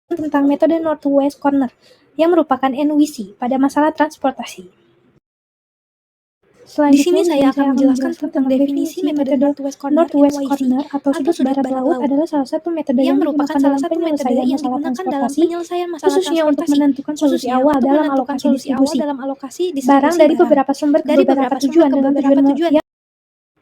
tentang metode Northwest Corner, yang merupakan NWC pada masalah transportasi. Di sini saya akan menjelaskan tentang definisi metode Northwest Corner (NYC) atau sudut barat laut adalah salah satu metode yang merupakan digunakan salah dalam satu metode penyelesaian yang masalah digunakan dalam transportasi, penyelesaian masalah khususnya untuk transportasi, menentukan solusi awal dalam alokasi distribusi barang dari beberapa sumber ke beberapa tujuan dengan tujuan.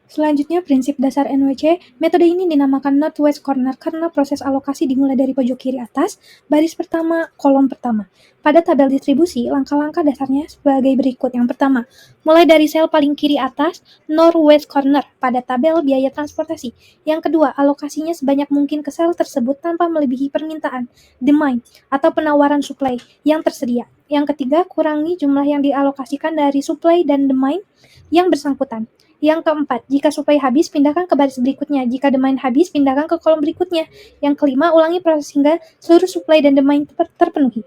Selanjutnya, prinsip dasar NWC. Metode ini dinamakan Northwest Corner karena proses alokasi dimulai dari pojok kiri atas, baris pertama, kolom pertama. Pada tabel distribusi, langkah-langkah dasarnya sebagai berikut. Yang pertama, mulai dari sel paling kiri atas, Northwest Corner, pada tabel biaya transportasi. Yang kedua, alokasinya sebanyak mungkin ke sel tersebut tanpa melebihi permintaan, demand, atau penawaran supply yang tersedia. Yang ketiga, kurangi jumlah yang dialokasikan dari supply dan demand yang bersangkutan. Yang keempat, jika supply habis, pindahkan ke baris berikutnya. Jika demand habis, pindahkan ke kolom berikutnya. Yang kelima, ulangi proses hingga seluruh supply dan demand terpenuhi.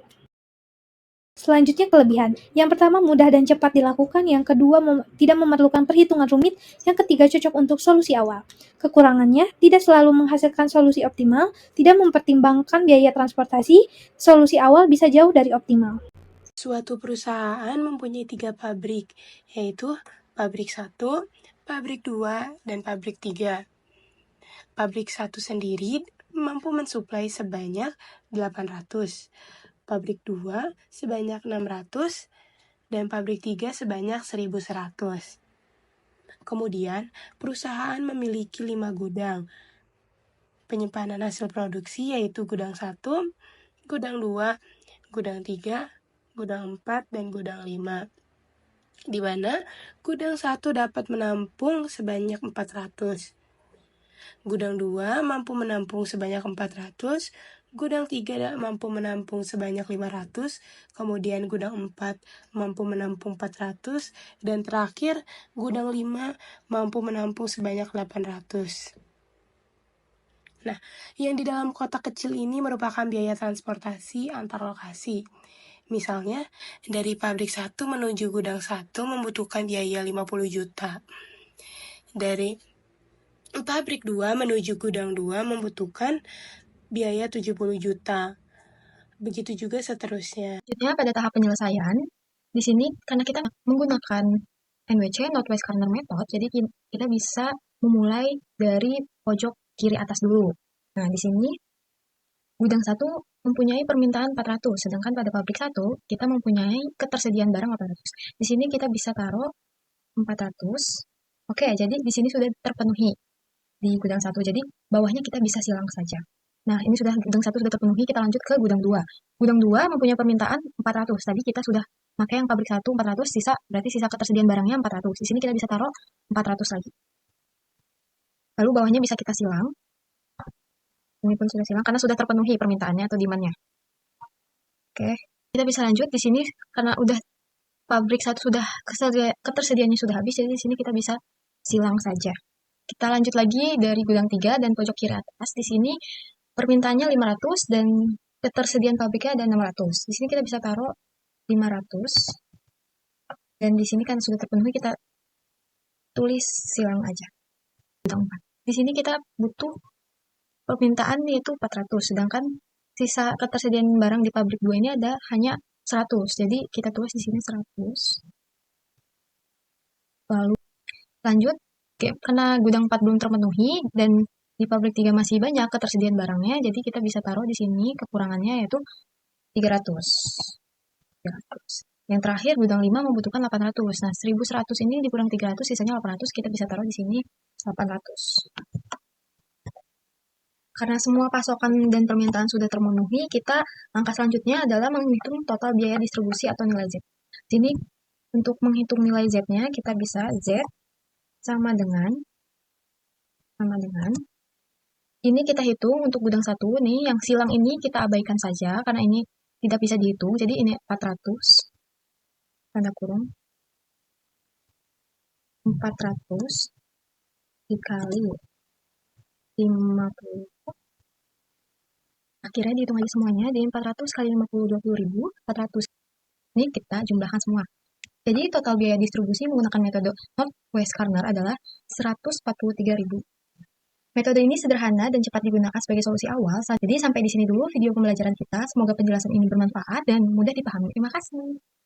Selanjutnya, kelebihan. Yang pertama, mudah dan cepat dilakukan. Yang kedua, tidak memerlukan perhitungan rumit. Yang ketiga, cocok untuk solusi awal. Kekurangannya, tidak selalu menghasilkan solusi optimal, tidak mempertimbangkan biaya transportasi, solusi awal bisa jauh dari optimal. Suatu perusahaan mempunyai 3 pabrik, yaitu pabrik 1, pabrik 2, dan pabrik 3. Pabrik 1 sendiri mampu mensuplai sebanyak 800, pabrik 2 sebanyak 600, dan pabrik 3 sebanyak 1100. Kemudian, perusahaan memiliki 5 gudang. Penyimpanan hasil produksi yaitu gudang 1, gudang 2, gudang 3, gudang 4, dan gudang 5. Di mana gudang 1 dapat menampung sebanyak 400. Gudang 2 mampu menampung sebanyak 400, gudang 3 mampu menampung sebanyak 500, kemudian gudang 4 mampu menampung 400, dan terakhir gudang 5 mampu menampung sebanyak 800. Nah, yang di dalam kotak kecil ini merupakan biaya transportasi antar lokasi. Misalnya, dari pabrik 1 menuju gudang 1 membutuhkan biaya 50 juta. Dari pabrik 2 menuju gudang 2 membutuhkan biaya 70 juta. Begitu juga seterusnya. Selanjutnya pada tahap penyelesaian, di sini karena kita menggunakan NWC Northwest Corner Method, jadi kita bisa memulai dari pojok kiri atas dulu. Nah, di sini gudang 1 mempunyai permintaan 400, sedangkan pada pabrik 1 kita mempunyai ketersediaan barang 800. Di sini kita bisa taruh 400. Oke, jadi di sini sudah terpenuhi di gudang 1. Jadi bawahnya kita bisa silang saja. Nah, ini sudah gudang 1 sudah terpenuhi, kita lanjut ke gudang 2. Gudang 2 mempunyai permintaan 400. Tadi kita sudah pakai yang pabrik 1 400, sisa berarti sisa ketersediaan barangnya 400. Di sini kita bisa taruh 400 lagi. Lalu bawahnya bisa kita silang. Ini pun sudah silang karena sudah terpenuhi permintaannya atau demand-nya. Oke, kita bisa lanjut di sini karena udah pabrik 1 sudah ketersediaannya sudah habis, jadi di sini kita bisa silang saja. Kita lanjut lagi dari gudang 3 dan pojok kiri atas. Di sini permintaannya 500 dan ketersediaan pabriknya ada 600. Di sini kita bisa taruh 500. Dan di sini kan sudah terpenuhi, kita tulis silang aja. Gudang 4. Di sini kita butuh permintaan yaitu 400, sedangkan sisa ketersediaan barang di pabrik 2 ini ada hanya 100. Jadi kita tulis di sini 100. Lalu lanjut, karena gudang 4 belum terpenuhi dan di pabrik 3 masih banyak ketersediaan barangnya, jadi kita bisa taruh di sini kekurangannya yaitu 300. Yang terakhir gudang 5 membutuhkan 800. Nah, 1100 ini dikurang 300, sisanya 800, kita bisa taruh di sini 800. Karena semua pasokan dan permintaan sudah terpenuhi, langkah selanjutnya adalah menghitung total biaya distribusi atau nilai Z. Jadi, untuk menghitung nilai Z-nya, kita bisa Z sama dengan ini kita hitung untuk gudang 1 nih, yang silang ini kita abaikan saja karena ini tidak bisa dihitung. Jadi ini 400 tanda kurung 400 dikali 50. Akhirnya dihitung aja semuanya, di 400 kali 50 20.000, 400. Ini kita jumlahkan semua. Jadi total biaya distribusi menggunakan metode Northwest Corner adalah 143.000. Metode ini sederhana dan cepat digunakan sebagai solusi awal. Jadi sampai di sini dulu video pembelajaran kita. Semoga penjelasan ini bermanfaat dan mudah dipahami. Terima kasih.